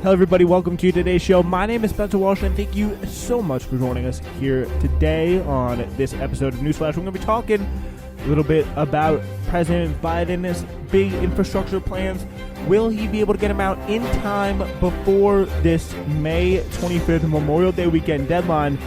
Hello, everybody. Welcome to today's show. My name is Spencer Walsh, and thank you so much for joining us here today on this episode of Newsflash. We're going to be talking a little bit about President Biden's big infrastructure plans. Will he be able to get them out in time before this May 25th Memorial Day weekend deadline?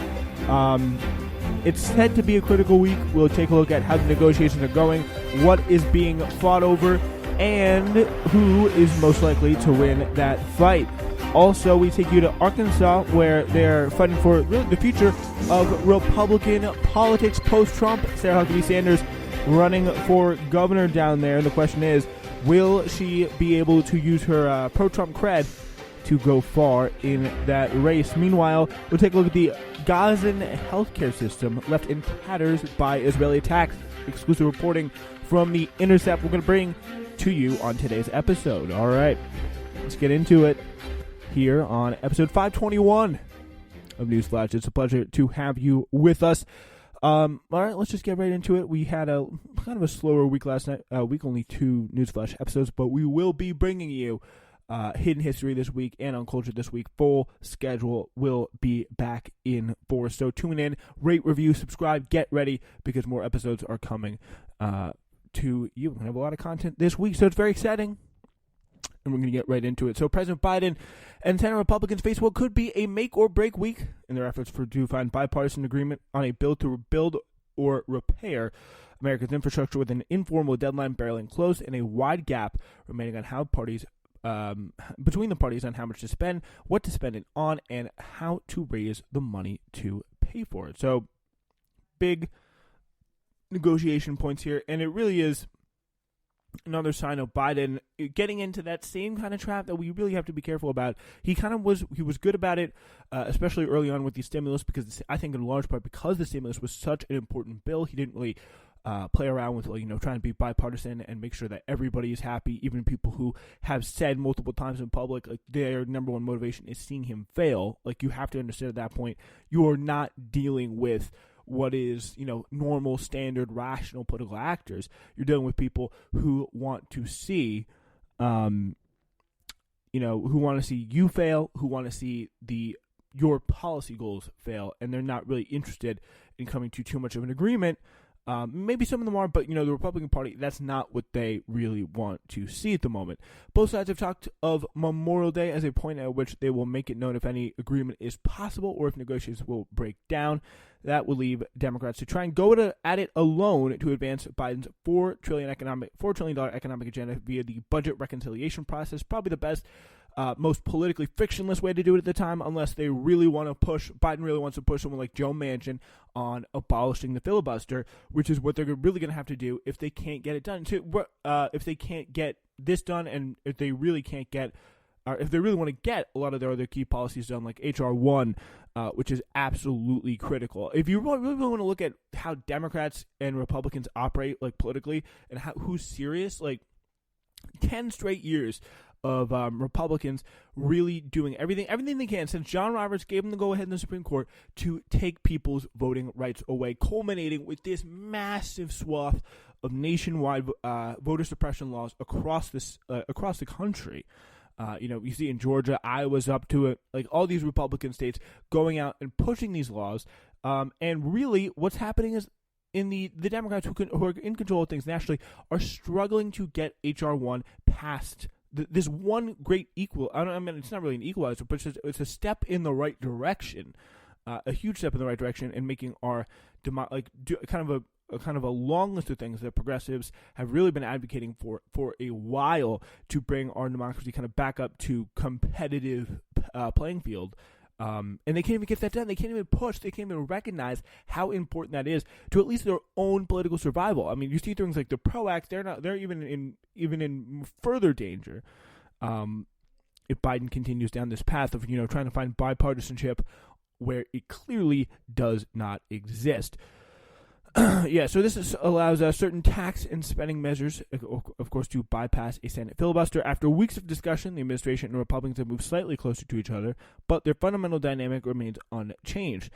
It's said to be a critical week. We'll take a look at how the negotiations are going, what is being fought over, and who is most likely to win that fight. Also, we take you to Arkansas, where they're fighting for really the future of Republican politics post-Trump. Sarah Huckabee Sanders running for governor down there. The question is, will she be able to use her pro-Trump cred to go far in that race? Meanwhile, we'll take a look at the Gazan healthcare system left in tatters by Israeli attacks. Exclusive reporting from The Intercept we're going to bring to you on today's episode. All right, let's get into it here on episode 521 of Newsflash. It's a pleasure to have you with us. All right, let's just get right into it. We had a kind of a slower week last night. Week only 2 Newsflash episodes, but we will be bringing you Hidden History this week and On Culture this week. Full schedule will be back in force. So tune in, rate, review, subscribe, get ready, because more episodes are coming to you. We're going to have a lot of content this week, so it's very exciting. And we're going to get right into it. So President Biden and Senate Republicans face what could be a make-or-break week in their efforts to find bipartisan agreement on a bill to rebuild or repair America's infrastructure, with an informal deadline barreling close and a wide gap remaining on how parties between the parties on how much to spend, what to spend it on, and how to raise the money to pay for it. So big negotiation points here, and it really is another sign of Biden getting into that same kind of trap that we really have to be careful about. He was good about it, especially early on with the stimulus, because I think in large part because the stimulus was such an important bill, he didn't really play around with trying to be bipartisan and make sure that everybody is happy, even people who have said multiple times in public their number one motivation is seeing him fail. You have to understand at that point you are not dealing with what is, normal, standard, rational political actors. You're dealing with people who want to see, who want to see you fail, who want to see your policy goals fail, and they're not really interested in coming to too much of an agreement. Maybe some of them are, but, the Republican Party, that's not what they really want to see at the moment. Both sides have talked of Memorial Day as a point at which they will make it known if any agreement is possible or if negotiations will break down. That will leave Democrats to try and go at it alone to advance Biden's $4 trillion economic agenda via the budget reconciliation process. Probably the best, most politically frictionless way to do it at the time, unless they really want to push, Biden really wants to push someone like Joe Manchin on abolishing the filibuster, which is what they're really going to have to do if they can't get it done. If they can't get this done, and if they really can't get, or if they really want to get a lot of their other key policies done, like H.R. 1, which is absolutely critical. If you really want to look at how Democrats and Republicans operate, politically, and who's serious, 10 straight years of Republicans really doing everything they can since John Roberts gave them the go-ahead in the Supreme Court to take people's voting rights away, culminating with this massive swath of nationwide voter suppression laws across the country. You see in Georgia, Iowa's up to it, all these Republican states going out and pushing these laws. And really what's happening is the Democrats who are in control of things nationally are struggling to get H.R. 1 passed. This one great it's not really an equalizer, but it's a step in the right direction, a huge step in the right direction, in making our kind of a long list of things that progressives have really been advocating for a while, to bring our democracy kind of back up to competitive playing field. And they can't even get that done. They can't even push. They can't even recognize how important that is to at least their own political survival. I mean, you see things like the PRO Act. They're even in further danger if Biden continues down this path of trying to find bipartisanship where it clearly does not exist. So this allows certain tax and spending measures, of course, to bypass a Senate filibuster. After weeks of discussion, the administration and Republicans have moved slightly closer to each other, but their fundamental dynamic remains unchanged.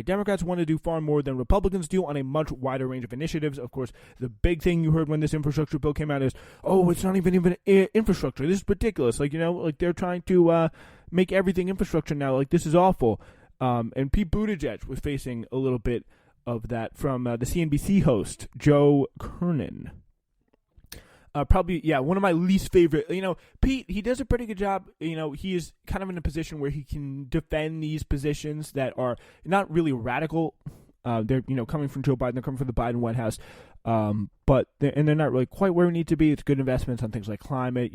Democrats want to do far more than Republicans do on a much wider range of initiatives. Of course, the big thing you heard when this infrastructure bill came out is, oh, it's not even infrastructure. This is ridiculous. Like, they're trying to make everything infrastructure now. Like, this is awful. And Pete Buttigieg was facing a little bit of that from the CNBC host, Joe Kernan. One of my least favorite. Pete, he does a pretty good job. He is kind of in a position where he can defend these positions that are not really radical. They're coming from Joe Biden. They're coming from the Biden White House, but they're not really quite where we need to be. It's good investments on things like climate.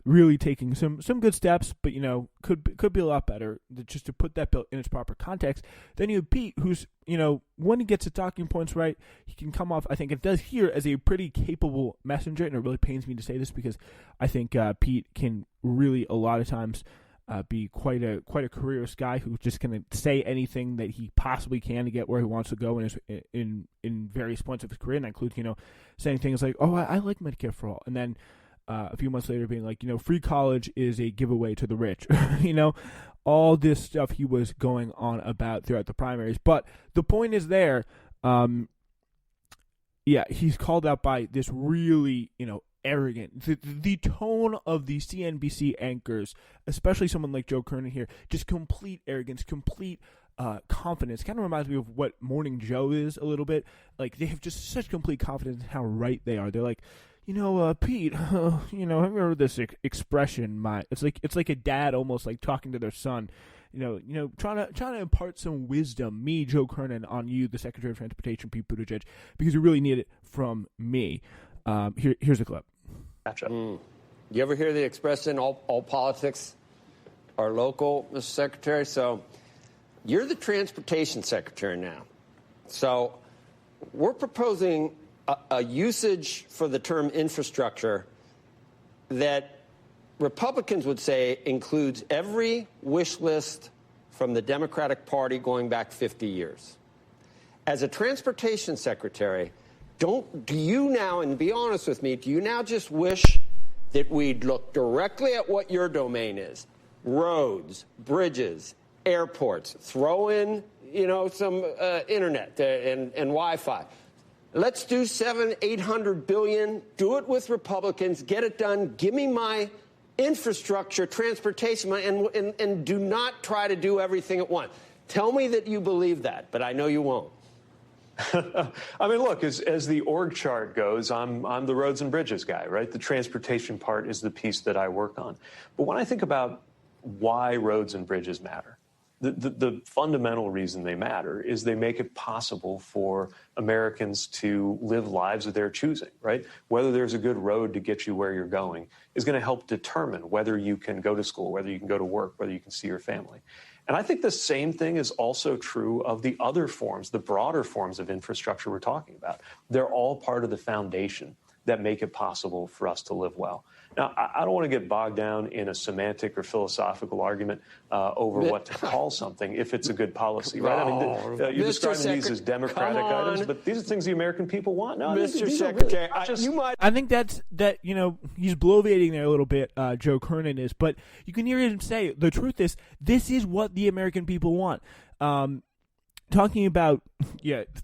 Really taking some good steps, but could be a lot better. Just to put that bill in its proper context. Then you have Pete, who's when he gets his talking points right, he can come off, I think it does here, as a pretty capable messenger, and it really pains me to say this because I think Pete can really a lot of times be quite a careerist guy who's just going to say anything that he possibly can to get where he wants to go in various points of his career, and that includes saying things like, oh, I like Medicare for all, and then a few months later being like, free college is a giveaway to the rich. All this stuff he was going on about throughout the primaries. But the point is there, he's called out by this really, arrogant. The tone of the CNBC anchors, especially someone like Joe Kernan here, just complete arrogance, complete confidence. Kind of reminds me of what Morning Joe is a little bit. Like, they have just such complete confidence in how right they are. They're like, Pete, have you heard this expression? It's like a dad almost like talking to their son, trying to impart some wisdom, me, Joe Kernan, on you, the Secretary of Transportation, Pete Buttigieg, because you really need it from me. Here's a clip. Gotcha. You ever hear the expression, all politics are local, Mr. Secretary? So you're the Transportation Secretary now. So we're proposing a usage for the term infrastructure that Republicans would say includes every wish list from the Democratic Party going back 50 years. As a transportation secretary, do you now, and be honest with me, do you now just wish that we'd look directly at what your domain is? Roads, bridges, airports, throw in, some internet and Wi-Fi. Let's do $700-800 billion. Do it with Republicans. Get it done. Give me my infrastructure, transportation, and do not try to do everything at once. Tell me that you believe that, but I know you won't. I mean, look, as the org chart goes, I'm the roads and bridges guy, right? The transportation part is the piece that I work on. But when I think about why roads and bridges matter, the fundamental reason they matter is they make it possible for Americans to live lives of their choosing, right? Whether there's a good road to get you where you're going is going to help determine whether you can go to school, whether you can go to work, whether you can see your family. And I think the same thing is also true of the other forms, the broader forms of infrastructure we're talking about. They're all part of the foundation that make it possible for us to live well. Now, I don't want to get bogged down in a semantic or philosophical argument over what to call something if it's a good policy, right? I mean, you're describing these as democratic items, but these are things the American people want. No, Mr. Secretary, I think he's bloviating there a little bit, Joe Kernan is, but you can hear him say, the truth is, this is what the American people want. Talking about,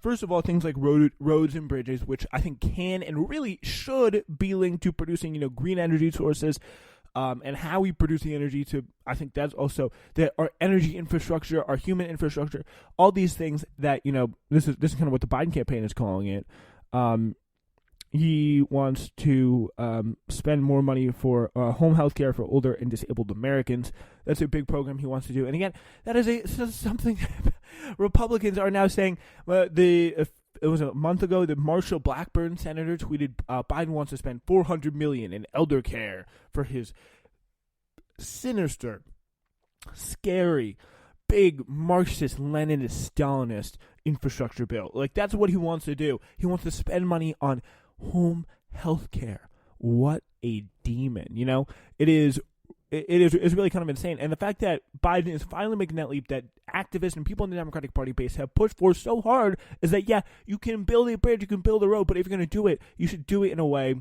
first of all, things like roads and bridges, which I think can and really should be linked to producing, green energy sources, and how we produce the energy I think that's also that our energy infrastructure, our human infrastructure, all these things that, this is kind of what the Biden campaign is calling it. He wants to spend more money for home health care for older and disabled Americans. That's a big program he wants to do. And again, that is something Republicans are now saying. It was a month ago, the Marshall Blackburn senator tweeted, Biden wants to spend $400 million in elder care for his sinister, scary, big Marxist, Leninist, Stalinist infrastructure bill. Like, that's what he wants to do. He wants to spend money on home health care. What a demon, it's really kind of insane. And the fact that Biden is finally making that leap, that activists and people in the Democratic Party base have pushed for so hard, is that, you can build a bridge, you can build a road, but if you're going to do it, you should do it in a way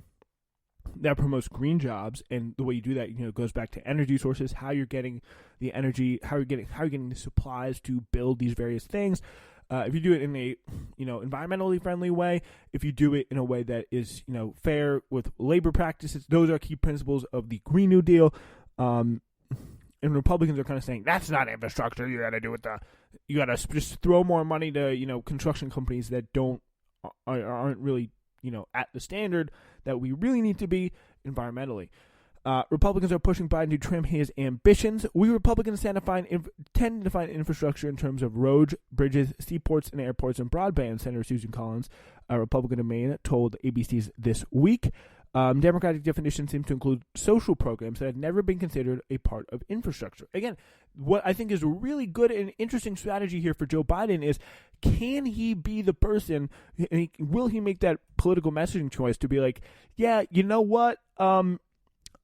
that promotes green jobs, and the way you do that, goes back to energy sources, how you're getting the energy, how you're getting the supplies to build these various things. If you do it in a, environmentally friendly way, if you do it in a way that is, fair with labor practices, those are key principles of the Green New Deal. And Republicans are kind of saying that's not infrastructure. You got to do it. You got to just throw more money to construction companies that aren't really at the standard that we really need to be environmentally. Republicans are pushing Biden to trim his ambitions. We Republicans tend to find infrastructure in terms of roads, bridges, seaports, and airports, and broadband, Senator Susan Collins, a Republican of Maine, told ABC's This Week. Democratic definition seems to include social programs that have never been considered a part of infrastructure. Again, what I think is a really good and interesting strategy here for Joe Biden is, can he be the person, and will he make that political messaging choice to be like, yeah, you know what,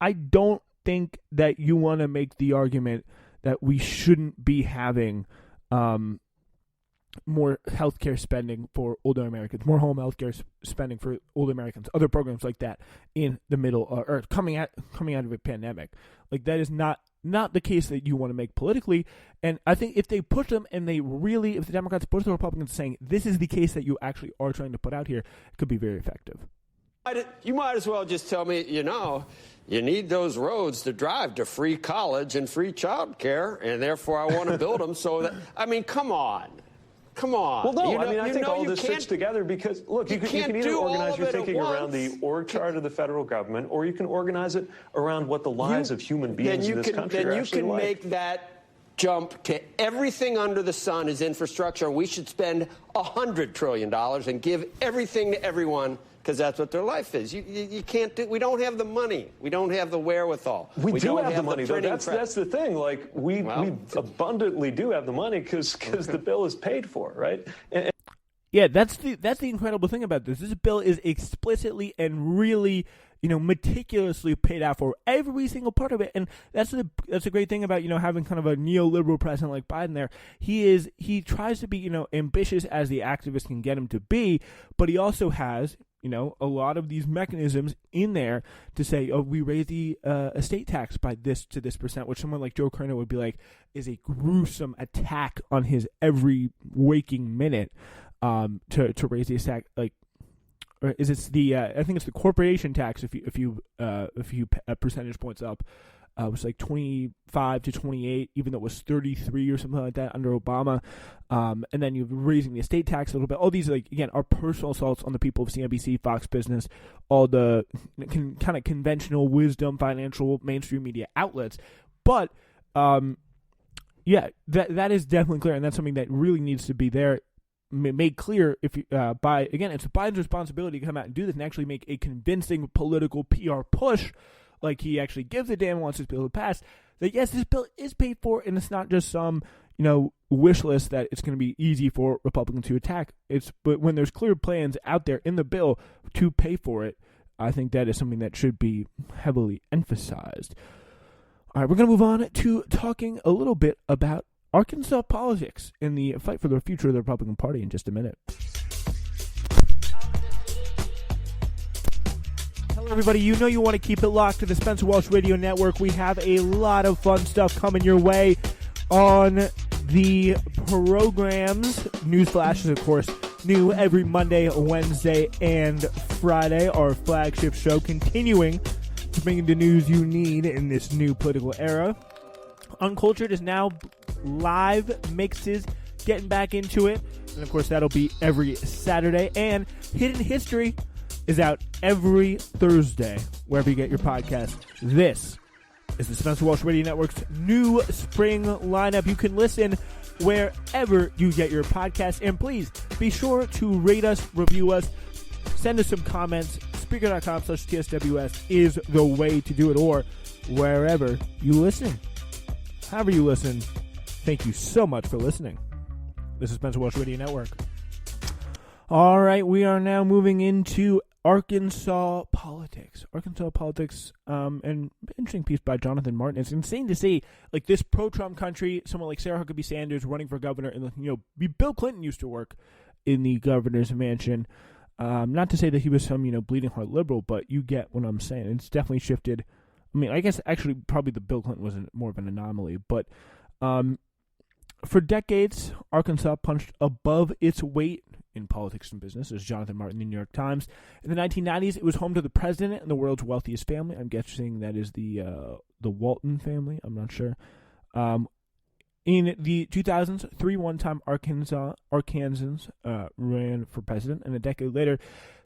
I don't think that you want to make the argument that we shouldn't be having more healthcare spending for older Americans, more home healthcare spending for older Americans, other programs like that in the middle or coming out of a pandemic. Like, that is not the case that you want to make politically. And I think if they push them and if the Democrats push the Republicans saying this is the case that you actually are trying to put out here, it could be very effective. You might as well just tell me, you need those roads to drive to free college and free child care, and therefore I want to build them so that, come on. Well, no, I think all this fits together because, look, you can either organize your thinking around the org chart of the federal government, or you can organize it around what the lives of human beings in this country are actually like. Then you can make that jump to everything under the sun is infrastructure, and we should spend $100 trillion and give everything to everyone, because that's what their life is. You can't do. We don't have the money. We don't have the wherewithal. We do have the money, though. That's the thing. Like, we abundantly do have the money because the bill is paid for, right? Yeah, that's the incredible thing about this. This bill is explicitly and really, meticulously paid out for every single part of it, and that's a great thing about having kind of a neoliberal president like Biden. There, he tries to be ambitious as the activist can get him to be, but he also has a lot of these mechanisms in there to say, oh, we raise the estate tax by this to this percent, which someone like Joe Kerner would be like is a gruesome attack on his every waking minute. To raise the estate, like, or is it the I think it's the corporation tax if you percentage points up, it was like 25 to 28, even though it was 33 or something like that under Obama. And then you're raising the estate tax a little bit. All these, like, again, are personal assaults on the people of CNBC, Fox Business, all the kind of conventional wisdom, financial mainstream media outlets. But yeah, that is definitely clear, and that's something that really needs to be there. Made clear it's Biden's responsibility to come out and do this and actually make a convincing political PR push, like he actually gives a damn wants this bill to pass, that yes, this bill is paid for, and it's not just some wish list that it's going to be easy for Republicans to attack. But when there's clear plans out there in the bill to pay for it, I think that is something that should be heavily emphasized. All right, we're going to move on to talking a little bit about Arkansas politics in the fight for the future of the Republican Party in just a minute. Hello, everybody. You want to keep it locked to the Spencer Walsh Radio Network. We have a lot of fun stuff coming your way on the programs. News flashes, of course, new every Monday, Wednesday, and Friday. Our flagship show continuing to bring you the news you need in this new political era. Uncultured is now live mixes, getting back into it, and of course that'll be every Saturday. And Hidden History is out every Thursday wherever you get your podcast. This is the Spencer Walsh Radio Network's new spring lineup. You can listen wherever you get your podcast, and please be sure to rate us, review us, send us some comments. Spreaker.com/TSWS is the way to do it, or wherever you listen. However you listen, thank you so much for listening. This is Spencer Walsh Radio Network. All right, we are now moving into Arkansas politics. An interesting piece by Jonathan Martin. It's insane to see, like, this pro-Trump country, someone like Sarah Huckabee Sanders running for governor, and Bill Clinton used to work in the governor's mansion. Not to say that he was some, bleeding heart liberal, but you get what I'm saying. It's definitely shifted. I mean, I guess actually probably the Bill Clinton was more of an anomaly, but for decades, Arkansas punched above its weight in politics and business, as Jonathan Martin in the New York Times. In the 1990s, it was home to the president and the world's wealthiest family. I'm guessing that is the Walton family. I'm not sure. In the 2000s, 3 one-time Arkansans ran for president, and a decade later,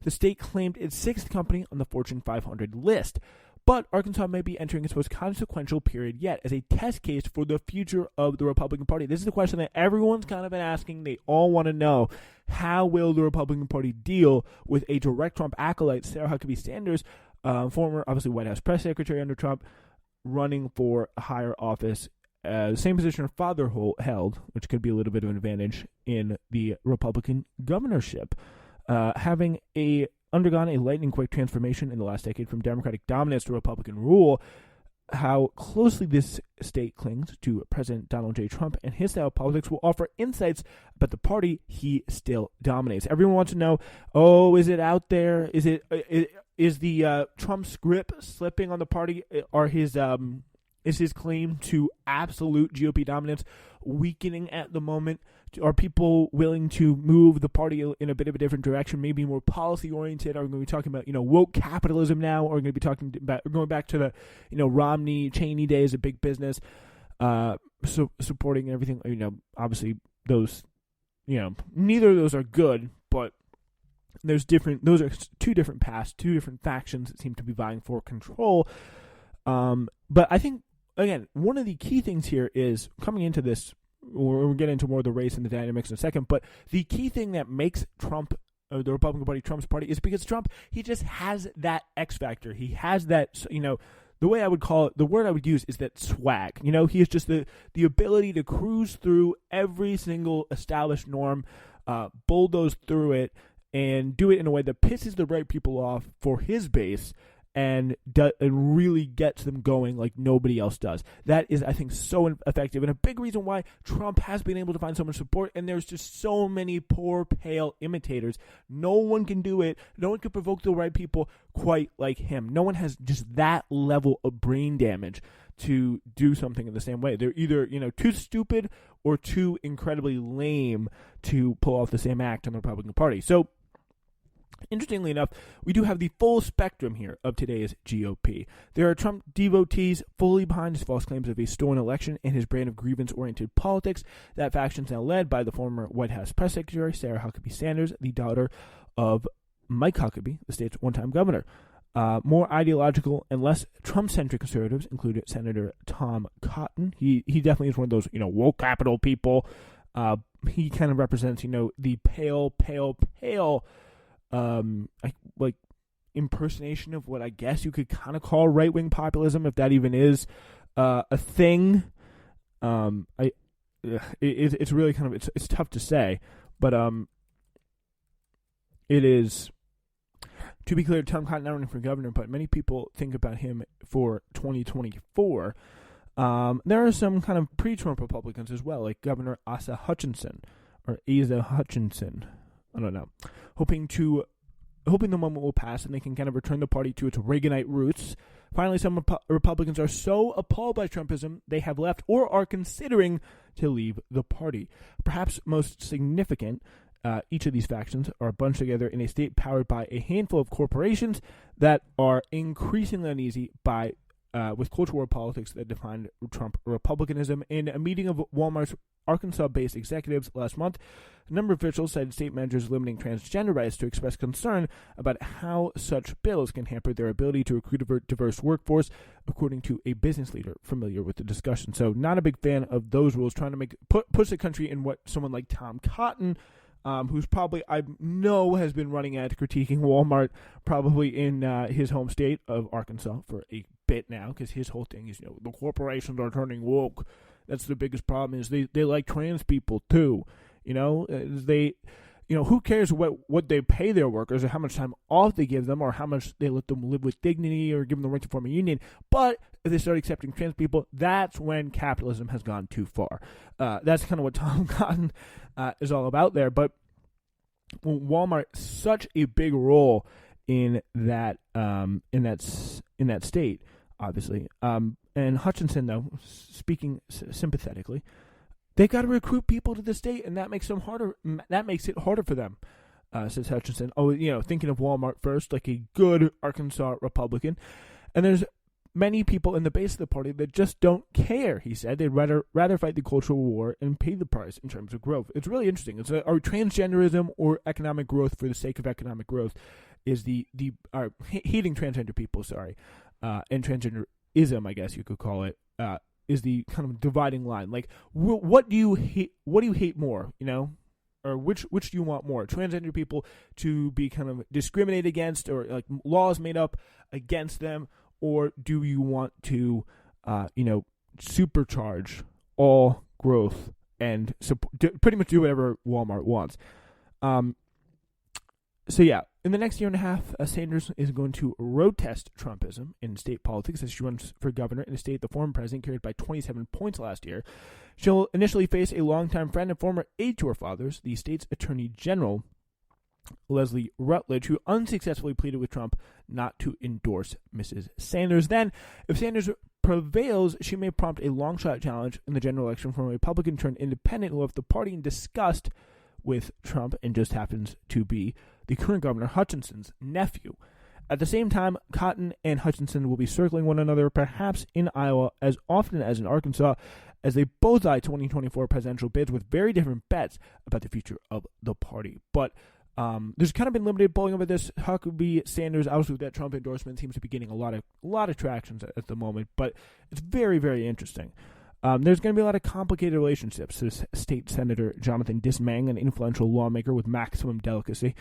the state claimed its 6th company on the Fortune 500 list. But Arkansas may be entering its most consequential period yet as a test case for the future of the Republican Party. This is the question that everyone's kind of been asking. They all want to know, how will the Republican Party deal with a direct Trump acolyte, Sarah Huckabee Sanders, former, obviously, White House press secretary under Trump, running for a higher office, the same position her father held, which could be a little bit of an advantage in the Republican governorship, having undergone a lightning-quick transformation in the last decade from Democratic dominance to Republican rule. How closely this state clings to President Donald J. Trump and his style of politics will offer insights about the party he still dominates. Everyone wants to know, is it out there? Is the Trump's grip slipping on the party? Is his claim to absolute GOP dominance weakening at the moment? Are people willing to move the party in a bit of a different direction, maybe more policy-oriented? Are we going to be talking about, woke capitalism now? Or are we going to be talking about going back to the, Romney, Cheney days of big business, supporting everything? Obviously those, neither of those are good, but those are 2 different paths, 2 different factions that seem to be vying for control. But I think, again, one of the key things here is coming into this, we'll get into more of the race and the dynamics in a second, but the key thing that makes Trump, the Republican Party, Trump's party, is because Trump, he just has that X factor. He has that, the way I would call it, the word I would use is that swag. He has just the ability to cruise through every single established norm, bulldoze through it, and do it in a way that pisses the right people off for his base, and really gets them going like nobody else does. That is, I think, so effective, and a big reason why Trump has been able to find so much support, and there's just so many poor, pale imitators. No one can do it. No one can provoke the right people quite like him. No one has just that level of brain damage to do something in the same way. They're either, too stupid or too incredibly lame to pull off the same act in the Republican Party. So, interestingly enough, we do have the full spectrum here of today's GOP. There are Trump devotees fully behind his false claims of a stolen election and his brand of grievance-oriented politics. That faction is now led by the former White House press secretary, Sarah Huckabee Sanders, the daughter of Mike Huckabee, the state's one-time governor. More ideological and less Trump-centric conservatives include Senator Tom Cotton. He definitely is one of those, woke capital people. He kind of represents, the pale, impersonation of what I guess you could kind of call right-wing populism, if that even is a thing. It's really kind of it's tough to say, but it is. To be clear, Tom Cotton not running for governor, but many people think about him for 2024. There are some kind of pre-Trump Republicans as well, like Governor Asa Hutchinson. I don't know. Hoping the moment will pass and they can kind of return the party to its Reaganite roots. Finally, some Republicans are so appalled by Trumpism they have left or are considering to leave the party. Perhaps most significant, each of these factions are bunched together in a state powered by a handful of corporations that are increasingly uneasy with culture war politics that defined Trump republicanism. In a meeting of Walmart's Arkansas-based executives last month, a number of officials cited state managers limiting transgender rights to express concern about how such bills can hamper their ability to recruit a diverse workforce, according to a business leader familiar with the discussion. So not a big fan of those rules, trying to push the country in what someone like Tom Cotton, who's probably, I know, has been running at critiquing Walmart probably in his home state of Arkansas for a bit now, because his whole thing is, the corporations are turning woke. That's the biggest problem, is they like trans people too. Who cares what they pay their workers or how much time off they give them or how much they let them live with dignity or give them the right to form a union. But if they start accepting trans people, that's when capitalism has gone too far. That's kind of what Tom Cotton is all about there. But Walmart such a big role in that state, obviously. And Hutchinson, though, speaking sympathetically, they got to recruit people to the state, and that makes them harder. That makes it harder for them, says Hutchinson. Oh, thinking of Walmart first, like a good Arkansas Republican, and there's many people in the base of the party that just don't care. He said they'd rather fight the cultural war and pay the price in terms of growth. It's really interesting. It's our transgenderism or economic growth for the sake of economic growth is hating transgender people. And transgenderism, I guess you could call it, is the kind of dividing line. Like, what do you hate? What do you hate more? Or which do you want more? Transgender people to be kind of discriminated against, or like laws made up against them, or do you want to, supercharge all growth and pretty much do whatever Walmart wants? So yeah, in the next year and a half, Sanders is going to road test Trumpism in state politics as she runs for governor in a state the former president carried by 27 points last year. She'll initially face a longtime friend and former aide to her father's, the state's attorney general, Leslie Rutledge, who unsuccessfully pleaded with Trump not to endorse Mrs. Sanders. Then, if Sanders prevails, she may prompt a long-shot challenge in the general election from a Republican turned independent who left the party in disgust with Trump and just happens to be the current governor, Hutchinson's nephew. At the same time, Cotton and Hutchinson will be circling one another, perhaps in Iowa as often as in Arkansas, as they both eye 2024 presidential bids with very different bets about the future of the party. But there's kind of been limited polling over this. Huckabee Sanders, obviously, with that Trump endorsement, seems to be getting a lot of traction at the moment. But it's very, very interesting. There's going to be a lot of complicated relationships. There's State Senator Jonathan Dismang, an influential lawmaker with maximum delicacy.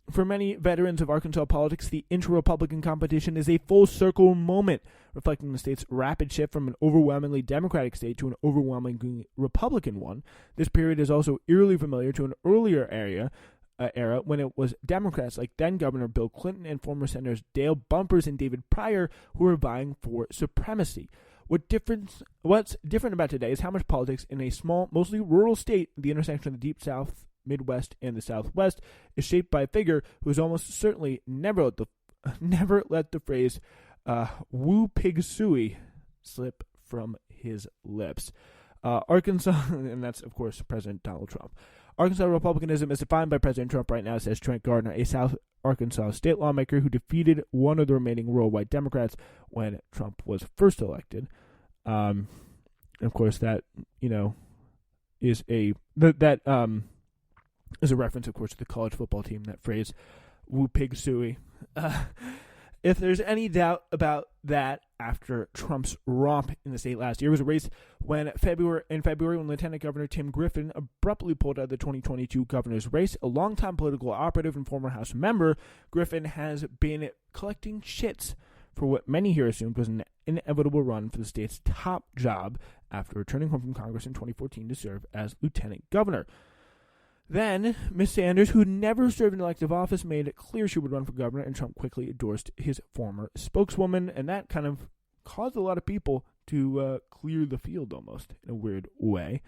For many veterans of Arkansas politics, the intra-Republican competition is a full-circle moment, reflecting the state's rapid shift from an overwhelmingly Democratic state to an overwhelmingly Republican one. This period is also eerily familiar to an earlier era when it was Democrats like then-Governor Bill Clinton and former Senators Dale Bumpers and David Pryor who were vying for supremacy. What's different about today is how much politics in a small, mostly rural state, the intersection of the Deep South, Midwest, and the Southwest, is shaped by a figure who has almost certainly never let the phrase "woo pig suey" slip from his lips. Arkansas, and that's of course President Donald Trump. Arkansas Republicanism is defined by President Trump right now, says Trent Gardner, a South Arkansas state lawmaker who defeated one of the remaining rural white Democrats when Trump was first elected. And of course, that is is a reference, of course, to the college football team. That phrase, "woo pig suey." If there's any doubt about that, after Trump's romp in the state last year, was a race in February when Lieutenant Governor Tim Griffin abruptly pulled out of the 2022 governor's race. A longtime political operative and former House member, Griffin has been collecting shits for what many here assumed was an inevitable run for the state's top job after returning home from Congress in 2014 to serve as lieutenant governor. Then, Ms. Sanders, who never served in elective office, made it clear she would run for governor, and Trump quickly endorsed his former spokeswoman, and that kind of caused a lot of people to clear the field almost in a weird way.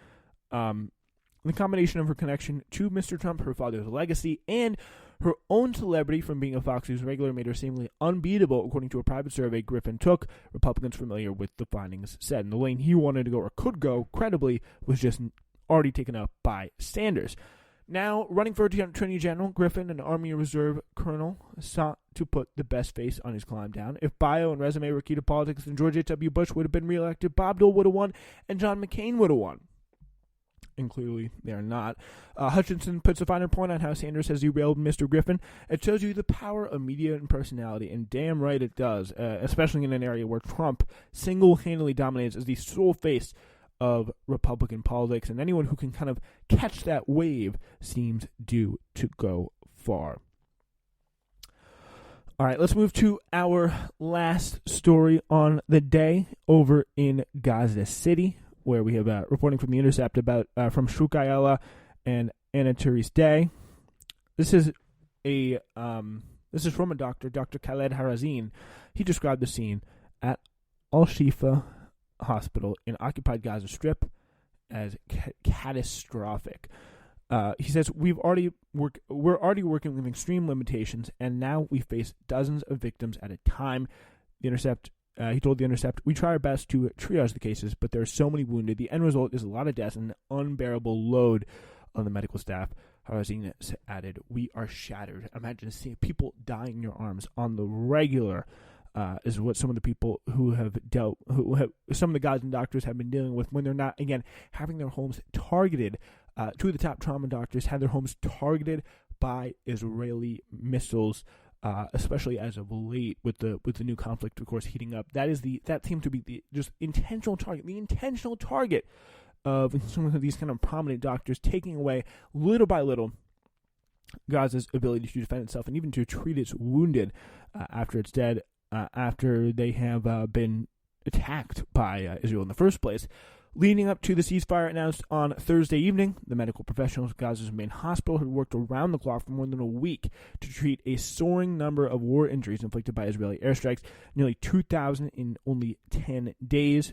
The combination of her connection to Mr. Trump, her father's legacy, and her own celebrity from being a Fox News regular made her seemingly unbeatable, according to a private survey Griffin took. Republicans familiar with the findings said. And the lane he wanted to go or could go, credibly, was just already taken up by Sanders. Now, running for Attorney General, Griffin, an Army Reserve colonel, sought to put the best face on his climb down. If bio and resume were key to politics, then George H.W. Bush would have been reelected, Bob Dole would have won, and John McCain would have won. And clearly, they are not. Hutchinson puts a finer point on how Sanders has derailed Mr. Griffin. It shows you the power of media and personality, and damn right it does, especially in an area where Trump single-handedly dominates as the sole face of Republican politics, and anyone who can kind of catch that wave seems due to go far. All right, let's move to our last story on the day over in Gaza City, where we have reporting from The Intercept about from Shukayela and Anna Therese Day. This is from a doctor, Dr. Khaled Harazin. He described the scene at Al-Shifa Hospital in occupied Gaza Strip as catastrophic. He says, we're already working with extreme limitations, and now we face dozens of victims at a time. He told The Intercept, we try our best to triage the cases, but there are so many wounded. The end result is a lot of deaths and an unbearable load on the medical staff. Harazin added, we are shattered. Imagine seeing people dying in your arms on the regular, is what some of the people some of the Gazan doctors have been dealing with when they're not, again, having their homes targeted. Two of the top trauma doctors had their homes targeted by Israeli missiles, especially as of late with the new conflict, of course, heating up. That seemed to be the just intentional target of some of these kind of prominent doctors, taking away little by little Gaza's ability to defend itself and even to treat its wounded after it's dead, after they have been attacked by Israel in the first place. Leading up to the ceasefire announced on Thursday evening, the medical professionals of Gaza's main hospital had worked around the clock for more than a week to treat a soaring number of war injuries inflicted by Israeli airstrikes, nearly 2,000 in only 10 days.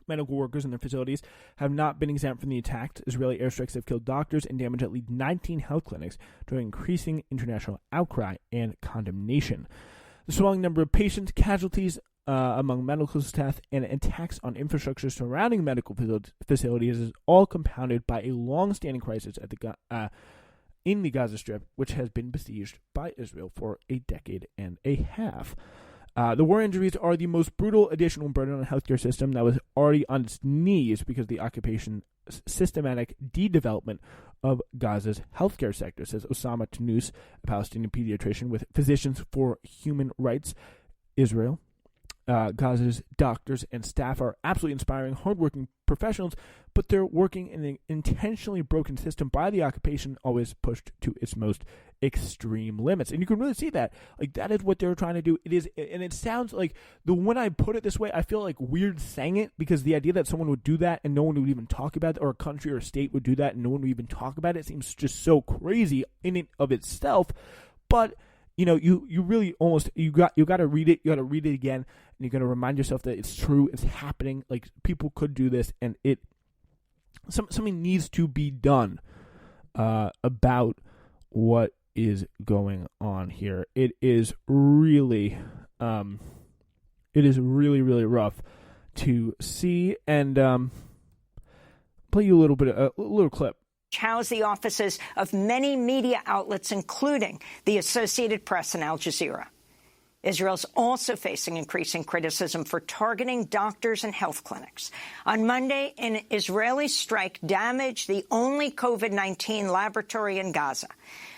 Medical workers in their facilities have not been exempt from the attacks. Israeli airstrikes have killed doctors and damaged at least 19 health clinics, drawing increasing international outcry and condemnation. The swelling number of patients, casualties among medical staff, and attacks on infrastructure surrounding medical facilities is all compounded by a long-standing crisis in the Gaza Strip, which has been besieged by Israel for a decade and a half. The war injuries are the most brutal additional burden on the healthcare system that was already on its knees because of the occupation's systematic de-development of Gaza's healthcare sector, says Osama Tunus, a Palestinian pediatrician with Physicians for Human Rights Israel. Gaza's doctors and staff are absolutely inspiring, hardworking professionals, but they're working in an intentionally broken system by the occupation, always pushed to its most extreme limits. And you can really see that. Like, that is what they're trying to do. It is, and it sounds like, when I put it this way, I feel like weird saying it, because the idea that someone would do that and no one would even talk about it, or a country or a state would do that and no one would even talk about it, seems just so crazy in and of itself. But you really almost, you got to read it. You got to read it again, and you got to remind yourself that it's true. It's happening. Like, people could do this, and something needs to be done about what is going on here. It is really, really rough to see. And play you a little clip. House the offices of many media outlets, including the Associated Press and Al Jazeera. Israel's also facing increasing criticism for targeting doctors and health clinics. On Monday, an Israeli strike damaged the only COVID-19 laboratory in Gaza.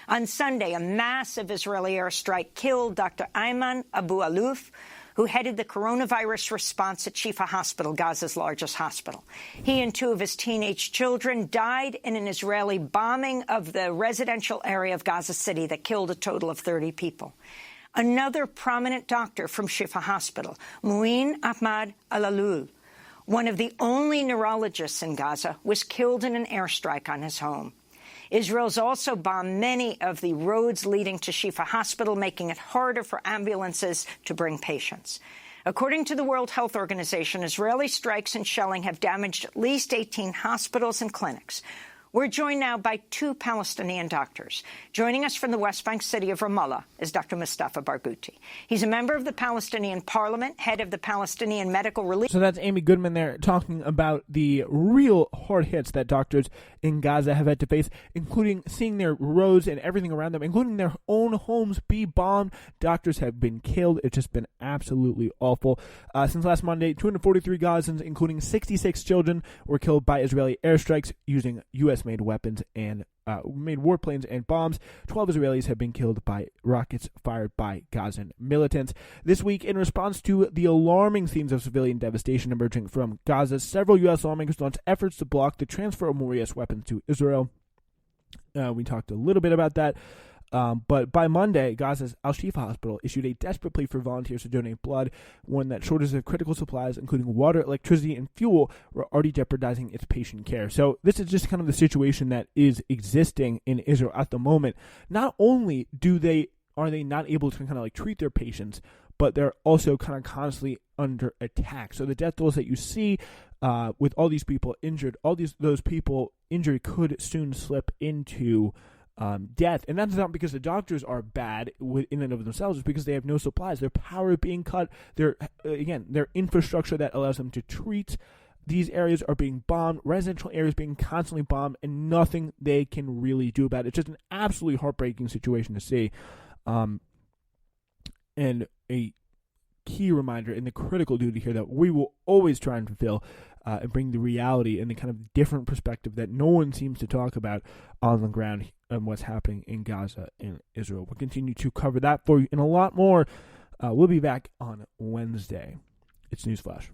On Sunday, a massive Israeli airstrike killed Dr. Ayman Abu Aluf, who headed the coronavirus response at Shifa Hospital, Gaza's largest hospital. He and two of his teenage children died in an Israeli bombing of the residential area of Gaza City that killed a total of 30 people. Another prominent doctor from Shifa Hospital, Muin Ahmad Al-Alul, one of the only neurologists in Gaza, was killed in an airstrike on his home. Israel's also bombed many of the roads leading to Shifa Hospital, making it harder for ambulances to bring patients. According to the World Health Organization, Israeli strikes and shelling have damaged at least 18 hospitals and clinics. We're joined now by two Palestinian doctors. Joining us from the West Bank city of Ramallah is Dr. Mustafa Barghouti. He's a member of the Palestinian Parliament, head of the Palestinian Medical Relief. So that's Amy Goodman there talking about the real hard hits that doctors in Gaza have had to face, including seeing their roads and everything around them, including their own homes be bombed. Doctors have been killed. It's just been absolutely awful. Since last Monday, 243 Gazans, including 66 children, were killed by Israeli airstrikes using U.S.-made weapons and made warplanes and bombs. 12 Israelis have been killed by rockets fired by Gazan militants. This week, in response to the alarming scenes of civilian devastation emerging from Gaza, several U.S. lawmakers launched efforts to block the transfer of more U.S. weapons to Israel. We talked a little bit about that. But by Monday, Gaza's Al-Shifa Hospital issued a desperate plea for volunteers to donate blood, warned that shortages of critical supplies, including water, electricity, and fuel, were already jeopardizing its patient care. So this is just kind of the situation that is existing in Israel at the moment. Not only are they not able to kind of like treat their patients, but they're also kind of constantly under attack. So the death tolls that you see with all these people injured, those people injured could soon slip into death. And that's not because the doctors are bad in and of themselves. It's because they have no supplies. Their power is being cut. Their infrastructure that allows them to treat these areas are being bombed. Residential areas being constantly bombed, and nothing they can really do about it. It's just an absolutely heartbreaking situation to see. And a key reminder and the critical duty here that we will always try and fulfill and bring the reality and the kind of different perspective that no one seems to talk about on the ground and what's happening in Gaza and Israel. We'll continue to cover that for you and a lot more. We'll be back on Wednesday. It's Newsflash.